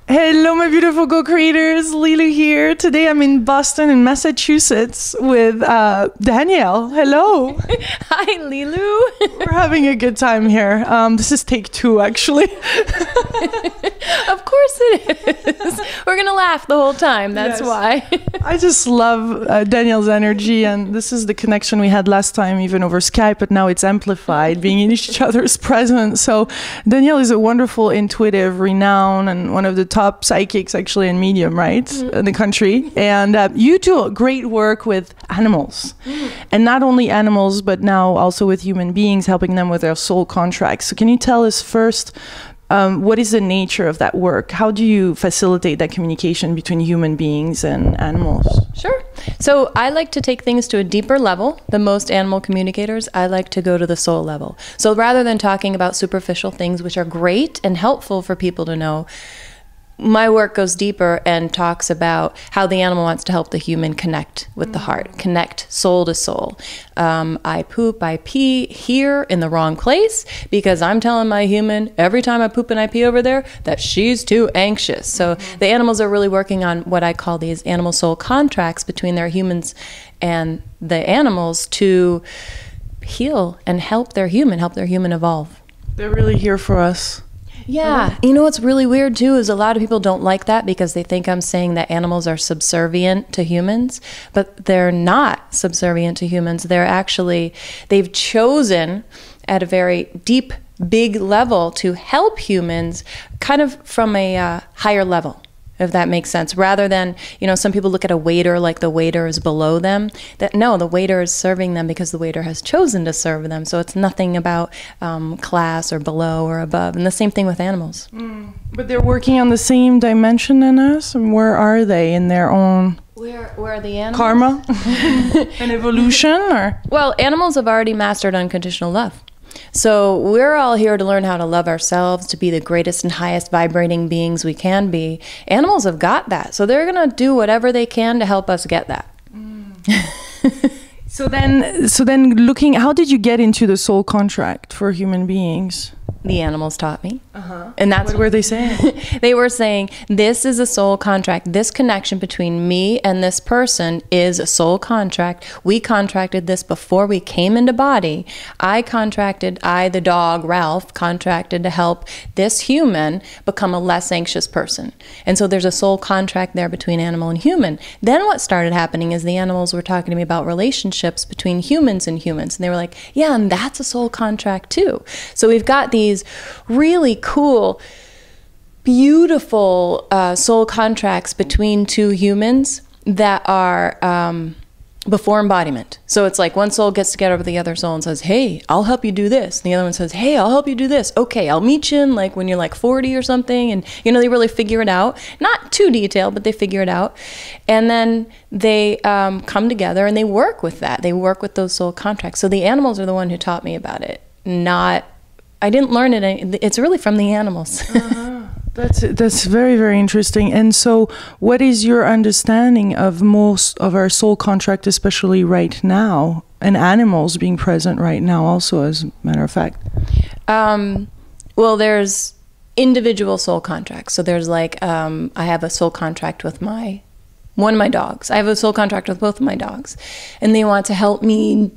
Hello, my beautiful co-creators. Lilu here. Today I'm in Boston, in Massachusetts, with Danielle. Hello. Hi, Lilu. We're having a good time here. This is take 2, actually. Of course it is. We're going to laugh the whole time. That's why. I just love Danielle's energy, and this is the connection we had last time, even over Skype, but now it's amplified, being in each other's presence. So Danielle is a wonderful, intuitive, renowned, and one of the top psychics, actually, in medium, right, in the country. And you do great work with animals, and not only animals, but now also with human beings, helping them with their soul contracts. So can you tell us first, what is the nature of that work? How do you facilitate that communication between human beings and animals? Sure. So I like to take things to a deeper level than most animal communicators. I like to go to the soul level. So rather than talking about superficial things, which are great and helpful for people to know, my work goes deeper and talks about how the animal wants to help the human connect with the heart, connect soul to soul. I poop, I pee here in the wrong place because I'm telling my human every time I poop and I pee over there that she's too anxious. So the animals are really working on what I call these animal soul contracts between their humans and the animals to heal and help their human evolve. They're really here for us. Yeah. You know what's really weird too is a lot of people don't like that because they think I'm saying that animals are subservient to humans, but they're not subservient to humans. They've chosen at a very deep, big level to help humans kind of from a higher level, if that makes sense. Rather than, some people look at a waiter like the waiter is below them. No, the waiter is serving them because the waiter has chosen to serve them. So it's nothing about class or below or above. And the same thing with animals. But they're working on the same dimension in us? And where are they in their own... Where are the animals? Karma? And evolution? Or? Well, animals have already mastered unconditional love. So we're all here to learn how to love ourselves, to be the greatest and highest vibrating beings we can be. Animals have got that. So they're going to do whatever they can to help us get that. So then looking, how did you get into the soul contract for human beings? The animals taught me. And that's what were they saying? They were saying, this is a soul contract. This connection between me and this person is a soul contract. We contracted this before we came into body. The dog, Ralph, contracted to help this human become a less anxious person. And so there's a soul contract there between animal and human. Then what started happening is the animals were talking to me about relationships between humans and humans. And they were like, yeah, and that's a soul contract too. So we've got these really cool, beautiful soul contracts between two humans that are before embodiment. So it's like one soul gets together with the other soul and says, hey, I'll help you do this. And the other one says, hey, I'll help you do this. Okay, I'll meet you in when you're 40 or something. And, they really figure it out. Not too detailed, but they figure it out. And then they come together and they work with that. They work with those soul contracts. So the animals are the one who taught me about it, I didn't learn it. It's really from the animals. That's very, very interesting. And so what is your understanding of most of our soul contract, especially right now, and animals being present right now also, as a matter of fact? Well, there's individual soul contracts. So there's I have a soul contract with one of my dogs. I have a soul contract with both of my dogs. And they want to help me.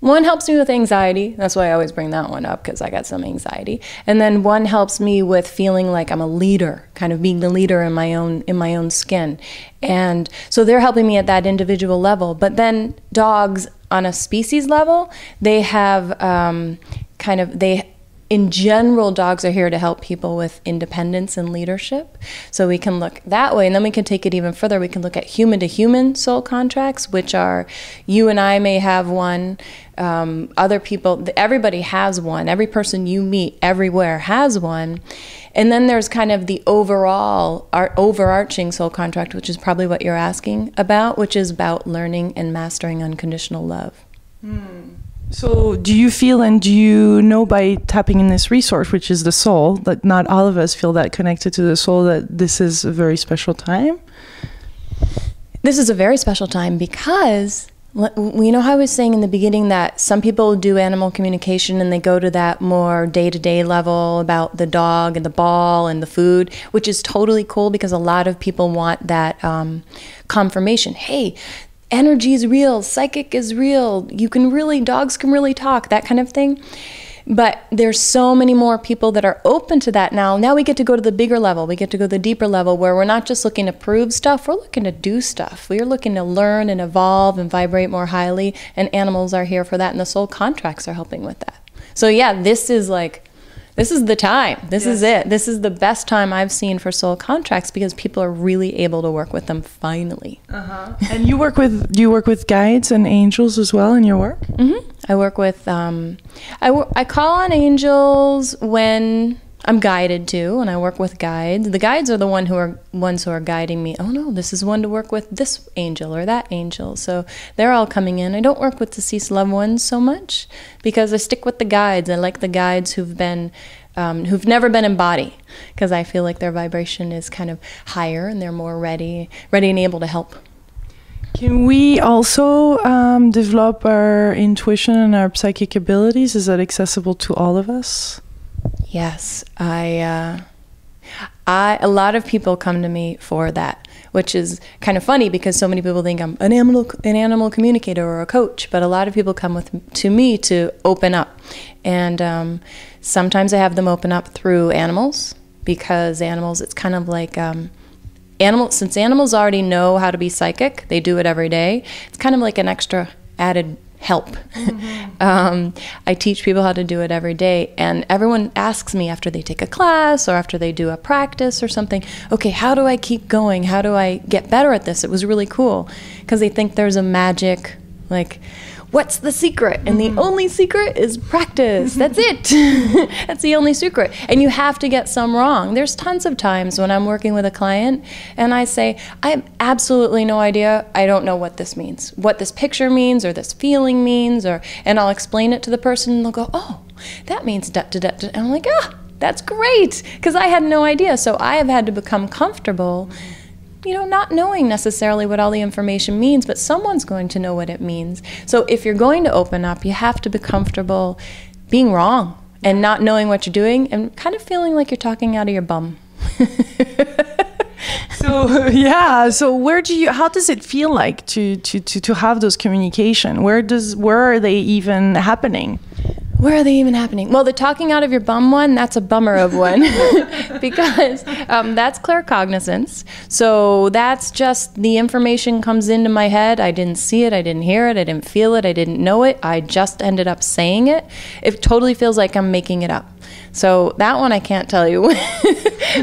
One helps me with anxiety. That's why I always bring that one up, because I got some anxiety. And then one helps me with feeling like I'm a leader, kind of being the leader in my own skin. And so they're helping me at that individual level. But then dogs on a species level, they have in general, dogs are here to help people with independence and leadership. So we can look that way, and then we can take it even further. We can look at human-to-human soul contracts, which are, you and I may have one, other people, everybody has one. Every person you meet everywhere has one. And then there's kind of the overarching soul contract, which is probably what you're asking about, which is about learning and mastering unconditional love. So do you feel, and do you know by tapping in this resource, which is the soul, that not all of us feel that connected to the soul, that this is a very special time? This is a very special time because You know how I was saying in the beginning that some people do animal communication and they go to that more day-to-day level about the dog and the ball and the food, which is totally cool because a lot of people want that confirmation. Hey, energy is real, psychic is real, dogs can really talk, that kind of thing. But there's so many more people that are open to that now. Now we get to go to the bigger level. We get to go to the deeper level where we're not just looking to prove stuff. We're looking to do stuff. We're looking to learn and evolve and vibrate more highly. And animals are here for that. And the soul contracts are helping with that. So yeah, this is the time. This is it. This is the best time I've seen for soul contracts because people are really able to work with them finally. And do you work with guides and angels as well in your work? Mm-hmm. I work with I call on angels when I'm guided to, and I work with guides. The guides are the ones who are guiding me. Oh no, this is one to work with this angel or that angel. So they're all coming in. I don't work with deceased loved ones so much because I stick with the guides. I like the guides who've never been in body because I feel like their vibration is kind of higher and they're more ready and able to help. Can we also develop our intuition and our psychic abilities? Is that accessible to all of us? Yes, a lot of people come to me for that, which is kind of funny because so many people think I'm an animal communicator or a coach, but a lot of people come to me to open up, and sometimes I have them open up through animals because animals, it's kind of like since animals already know how to be psychic, they do it every day. It's kind of like an extra added help. Mm-hmm. I teach people how to do it every day, and everyone asks me after they take a class or after they do a practice or something, okay, how do I keep going? How do I get better at this? It was really cool because they think there's a magic, like, what's the secret? And the only secret is practice. That's it. That's the only secret. And you have to get some wrong. There's tons of times when I'm working with a client and I say, I have absolutely no idea. I don't know what this means, what this picture means or this feeling means, and I'll explain it to the person and they'll go, oh, that means da da da da. And I'm like, that's great, because I had no idea. So I have had to become comfortable not knowing necessarily what all the information means, but someone's going to know what it means. So if you're going to open up, you have to be comfortable being wrong and not knowing what you're doing and kind of feeling like you're talking out of your bum. So how does it feel like to have those communication? Where are they even happening? Where are they even happening? Well, the talking out of your bum one, that's a bummer of one because that's claircognizance. So that's just the information comes into my head. I didn't see it. I didn't hear it. I didn't feel it. I didn't know it. I just ended up saying it. It totally feels like I'm making it up. So that one I can't tell you.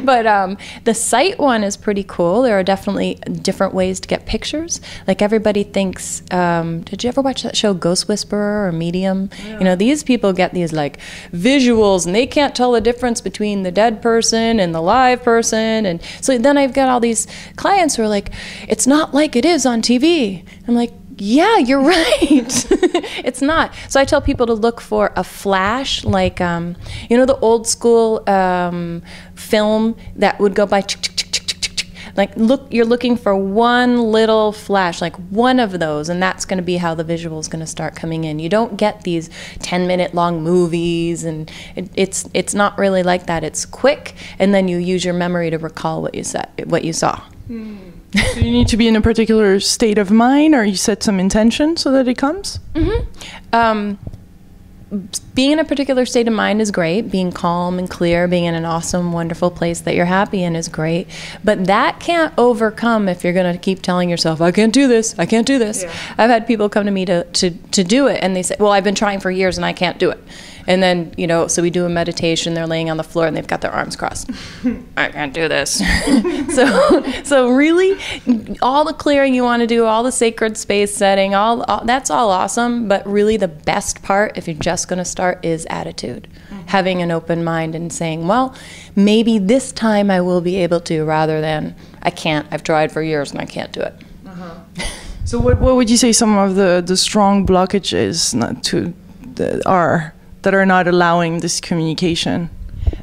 But the sight one is pretty cool. There are definitely different ways to get pictures. Like everybody thinks, did you ever watch that show Ghost Whisperer or Medium? Yeah. These people get these like visuals and they can't tell the difference between the dead person and the live person. And so then I've got all these clients who are like, it's not like it is on TV. I'm like, yeah, you're right. It's not. So I tell people to look for a flash, like, the old school film that would go by, like, you're looking for one little flash, like one of those, and that's going to be how the visual is going to start coming in. You don't get these 10-minute long movies, and it's not really like that. It's quick, and then you use your memory to recall what you saw. So you need to be in a particular state of mind, or you set some intention so that it comes? Mm-hmm. Being in a particular state of mind is great. Being calm and clear, being in an awesome, wonderful place that you're happy in is great. But that can't overcome if you're going to keep telling yourself, I can't do this, I can't do this. Yeah. I've had people come to me to do it, and they say, well, I've been trying for years and I can't do it. And then, so we do a meditation, they're laying on the floor and they've got their arms crossed. I can't do this. So really, all the clearing you want to do, all the sacred space setting, all that's all awesome. But really the best part, if you're just going to start, is attitude. Mm-hmm. Having an open mind and saying, well, maybe this time I will be able to, rather than I can't. I've tried for years and I can't do it. Uh-huh. So what would you say some of the strong blockages that are not allowing this communication?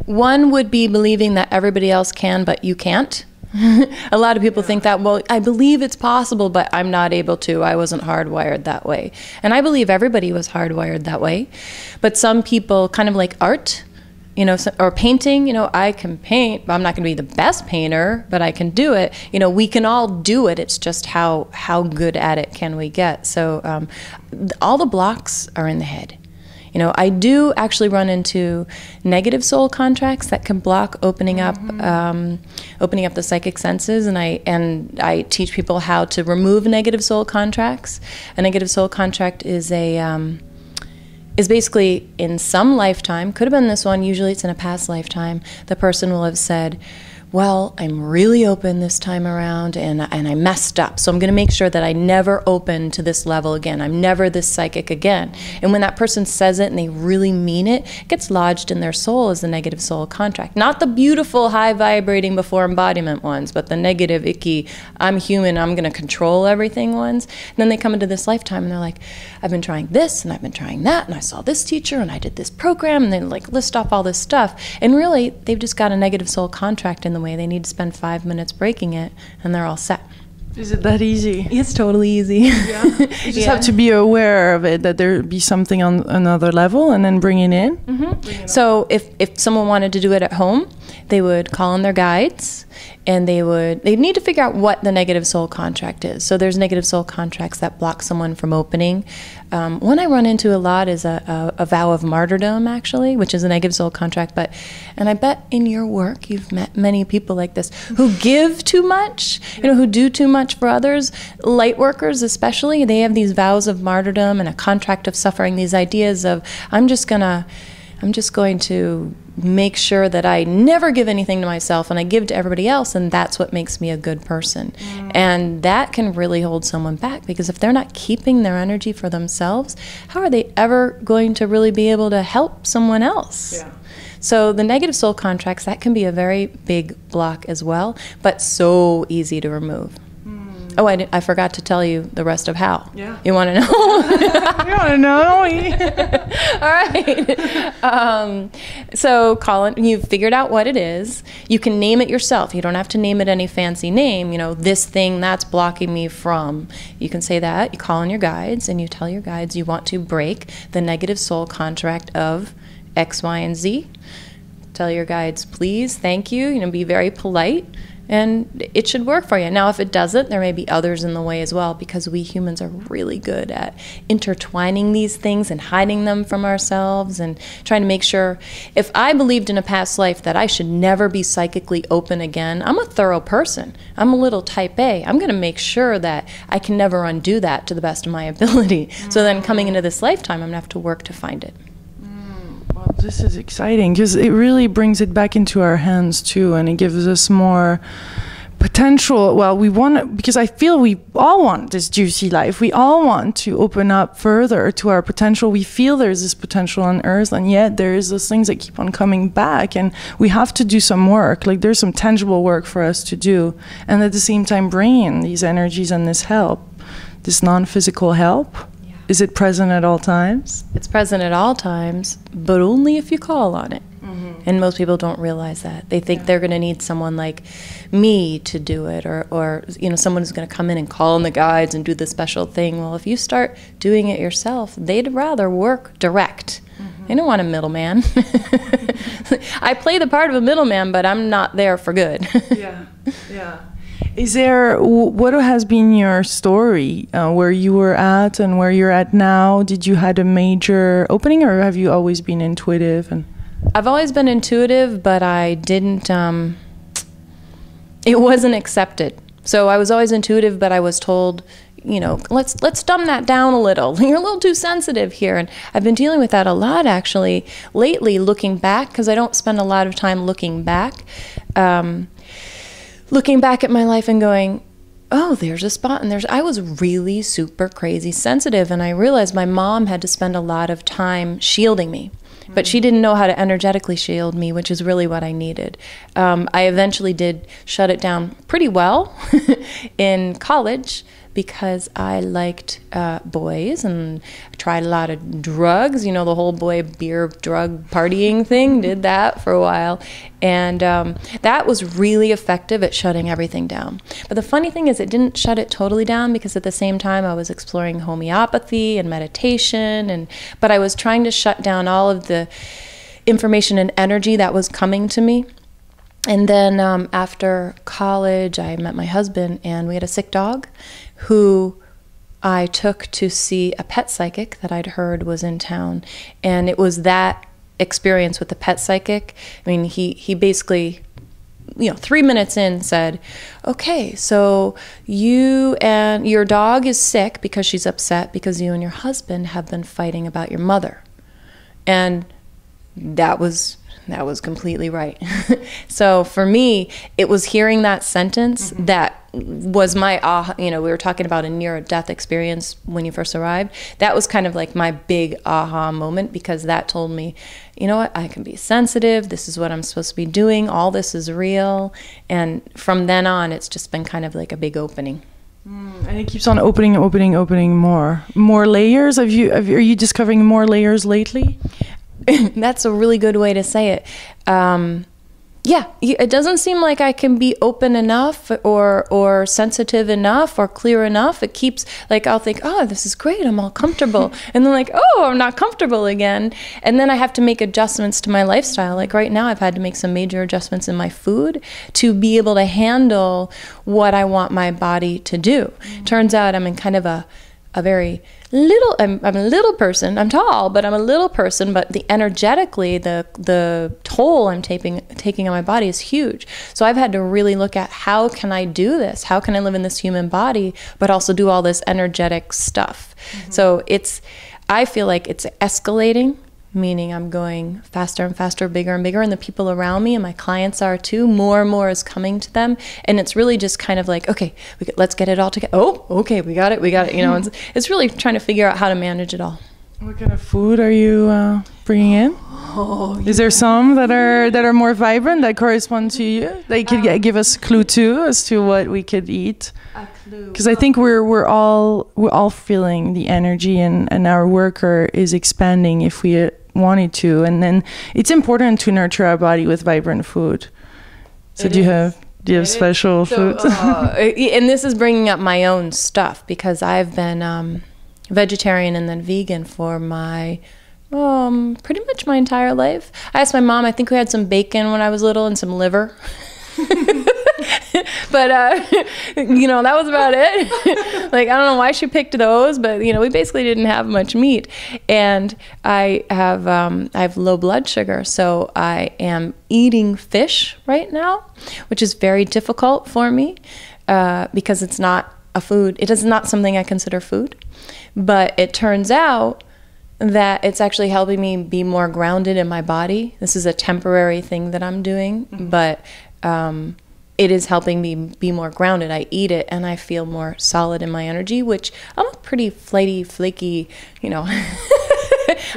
One would be believing that everybody else can, but you can't. A lot of people think that, well, I believe it's possible, but I'm not able to. I wasn't hardwired that way. And I believe everybody was hardwired that way. But some people, kind of like art, or painting, I can paint, but I'm not going to be the best painter, but I can do it. We can all do it. It's just how good at it can we get. So all the blocks are in the head. I do actually run into negative soul contracts that can block opening up the psychic senses, and I teach people how to remove negative soul contracts. A negative soul contract is is basically in some lifetime, could have been this one, usually it's in a past lifetime, the person will have said, well, I'm really open this time around and I messed up. So I'm going to make sure that I never open to this level again. I'm never this psychic again. And when that person says it and they really mean it, it gets lodged in their soul as the negative soul contract. Not the beautiful, high vibrating before embodiment ones, but the negative, icky, I'm human, I'm going to control everything ones. And then they come into this lifetime and they're like, I've been trying this and I've been trying that and I saw this teacher and I did this program, and they list off all this stuff. And really, they've just got a negative soul contract in the way. They need to spend 5 minutes breaking it, and they're all set. Is it that easy? It's totally easy. Yeah. You just have to be aware of it, that there be something on another level, and then bring it in. Mm-hmm. So if someone wanted to do it at home, they would call in their guides, and they'd need to figure out what the negative soul contract is. So there's negative soul contracts that block someone from opening. One I run into a lot is a vow of martyrdom, actually, which is a negative soul contract. And I bet in your work you've met many people like this who give too much, who do too much for others. Light workers especially, they have these vows of martyrdom and a contract of suffering, these ideas of, I'm just going to make sure that I never give anything to myself and I give to everybody else, and that's what makes me a good person. And that can really hold someone back, because if they're not keeping their energy for themselves, how are they ever going to really be able to help someone else? Yeah. So the negative soul contracts, that can be a very big block as well, but so easy to remove. Oh, I forgot to tell you the rest of how. Yeah. You want to know? You want to know? All right. So, Colin, you've figured out what it is. You can name it yourself. You don't have to name it any fancy name. This thing that's blocking me from. You can say that. You call in your guides, and you tell your guides you want to break the negative soul contract of X, Y, and Z. Tell your guides, please, thank you. Be very polite. And it should work for you. Now, if it doesn't, there may be others in the way as well, because we humans are really good at intertwining these things and hiding them from ourselves and trying to make sure. If I believed in a past life that I should never be psychically open again, I'm a thorough person. I'm a little type A. I'm going to make sure that I can never undo that to the best of my ability. So then coming into this lifetime, I'm going to have to work to find it. Well, this is exciting, because it really brings it back into our hands too, and it gives us more potential. Well, because I feel we all want this juicy life. We all want to open up further to our potential. We feel there's this potential on Earth, and yet there's those things that keep on coming back, and we have to do some work. There's some tangible work for us to do, and at the same time bring in these energies and this help, this non-physical help. Is it present at all times? It's present at all times, but only if you call on it. And most people don't realize that. They think they're going to need someone like me to do it, or someone who's going to come in and call in the guides and do the special thing. Well, if you start doing it yourself, they'd rather work direct. They don't want a middleman. I play the part of a middleman, but I'm not there for good. Yeah. Is there, what has been your story, where you were at and where you're at now? Did you had a major opening, or have you always been intuitive? I've always been intuitive, but I didn't, it wasn't accepted. So I was always intuitive, but I was told, let's dumb that down a little. You're a little too sensitive here. And I've been dealing with that a lot, actually, lately, looking back, because I don't spend a lot of time looking back. Looking back at my life and going, oh, there's a spot, and I was really super crazy sensitive, and I realized my mom had to spend a lot of time shielding me, but she didn't know how to energetically shield me, which is really what I needed. I eventually did shut it down pretty well in college, because I liked boys and tried a lot of drugs, you know, the whole boy beer drug partying thing, did that for a while. And that was really effective at shutting everything down. But the funny thing is it didn't shut it totally down, because at the same time I was exploring homeopathy and meditation, but I was trying to shut down all of the information and energy that was coming to me. And then after college, I met my husband, and we had a sick dog who I took to see a pet psychic that I'd heard was in town. And it was that experience with the pet psychic. I mean, he basically, 3 minutes in said, okay, so you and your dog is sick because she's upset because you and your husband have been fighting about your mother. And that was completely right. So for me, it was hearing that sentence that was my aha. We were talking about a near-death experience when you first arrived. That was kind of like my big aha moment, because that told me, you know what, I can be sensitive. This is what I'm supposed to be doing. All this is real. And from then on, it's just been kind of like a big opening. And it keeps on opening more layers. Are you discovering more layers lately? That's a really good way to say it. Yeah, it doesn't seem like I can be open enough or sensitive enough or clear enough. It keeps, like, I'll think, oh, this is great, I'm all comfortable. And then like, oh, I'm not comfortable again. And then I have to make adjustments to my lifestyle. Like right now, I've had to make some major adjustments in my food to be able to handle what I want my body to do. Turns out I'm in kind of a very little, I'm a little person. I'm tall, but I'm a little person. But energetically, the toll I'm taking on my body is huge. So I've had to really look at, how can I do this? How can I live in this human body, but also do all this energetic stuff? So I feel like it's escalating, meaning I'm going faster and faster, bigger and bigger, and the people around me and my clients are too. More and more is coming to them, and it's really just kind of like, okay, let's get it all together. Oh, okay, we got it. It's really trying to figure out how to manage it all. What kind of food are you bringing in? Is there some that are more vibrant, that correspond to you, that you could give us a clue to as to what we could eat? Because I think we're all feeling the energy, and our worker is expanding if we wanted to, and then it's important to nurture our body with vibrant food. So do you have special food? And this is bringing up my own stuff, because I've been vegetarian and then vegan for my pretty much my entire life. I asked my mom, I think we had some bacon when I was little and some liver. But that was about it. Like, I don't know why she picked those, but we basically didn't have much meat. And I have low blood sugar, so I am eating fish right now, which is very difficult for me because it's not a food. It is not something I consider food. But it turns out that it's actually helping me be more grounded in my body. This is a temporary thing that I'm doing, but it is helping me be more grounded. I eat it and I feel more solid in my energy, which I'm a pretty flighty, flaky,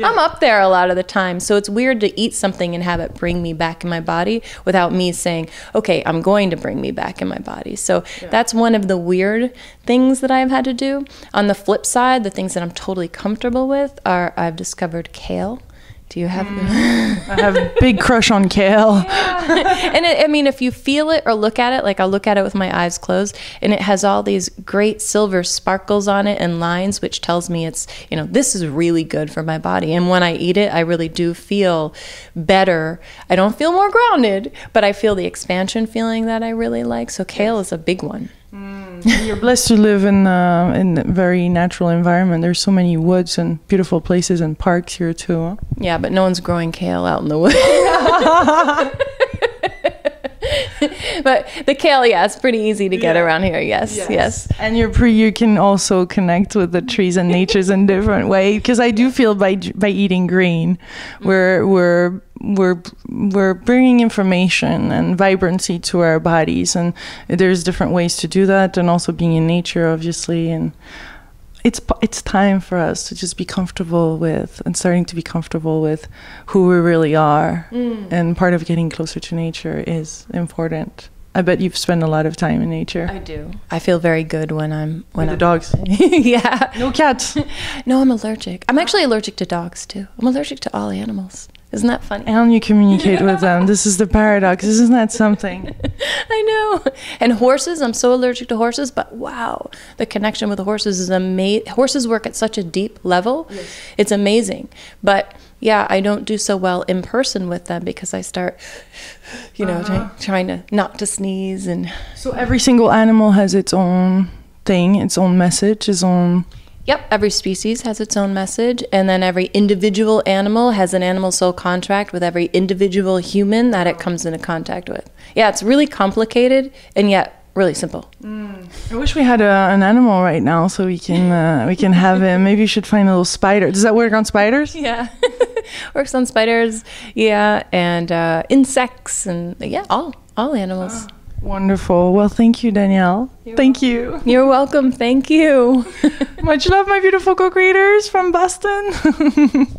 I'm up there a lot of the time. So it's weird to eat something and have it bring me back in my body without me saying, okay, I'm going to bring me back in my body. So that's one of the weird things that I've had to do. On the flip side, the things that I'm totally comfortable with are, I've discovered kale. Do you have? I have a big crush on kale. Yeah. And if you feel it or look at it, like I'll look at it with my eyes closed, and it has all these great silver sparkles on it and lines, which tells me it's, this is really good for my body. And when I eat it, I really do feel better. I don't feel more grounded, but I feel the expansion feeling that I really like. So kale is a big one. You're blessed to live in a very natural environment. There's so many woods and beautiful places and parks here too. Huh? Yeah, but no one's growing kale out in the woods. But the kale, it's pretty easy to get around here. Yes. And you can also connect with the trees and natures in different way, because I do feel by eating green, we're bringing information and vibrancy to our bodies, and there's different ways to do that, and also being in nature, obviously. And it's time for us to just be comfortable with, and starting to be comfortable with who we really are. And part of getting closer to nature is important I bet you've spent a lot of time in nature. I do. I feel very good when I'm With the dogs. Yeah. No cats. No, I'm allergic. I'm actually allergic to dogs too. I'm allergic to all animals. Isn't that funny? And you communicate with them. This is the paradox. Isn't that something? I know. And horses, I'm so allergic to horses, but wow, the connection with the horses is amazing. Horses work at such a deep level. Yes. It's amazing. But yeah, I don't do so well in person with them because I start, you know, trying to not to sneeze. And so every single animal has its own thing, its own message, its own... Yep, every species has its own message, and then every individual animal has an animal soul contract with every individual human that it comes into contact with. Yeah, it's really complicated and yet really simple. I wish we had an animal right now so we can have him. Maybe you should find a little spider. Does that work on spiders? Yeah, works on spiders. Yeah, and insects and yeah, all animals. Wonderful. Well, thank you, Danielle. Thank you. You're welcome. Thank you. Much love, my beautiful co-creators from Boston.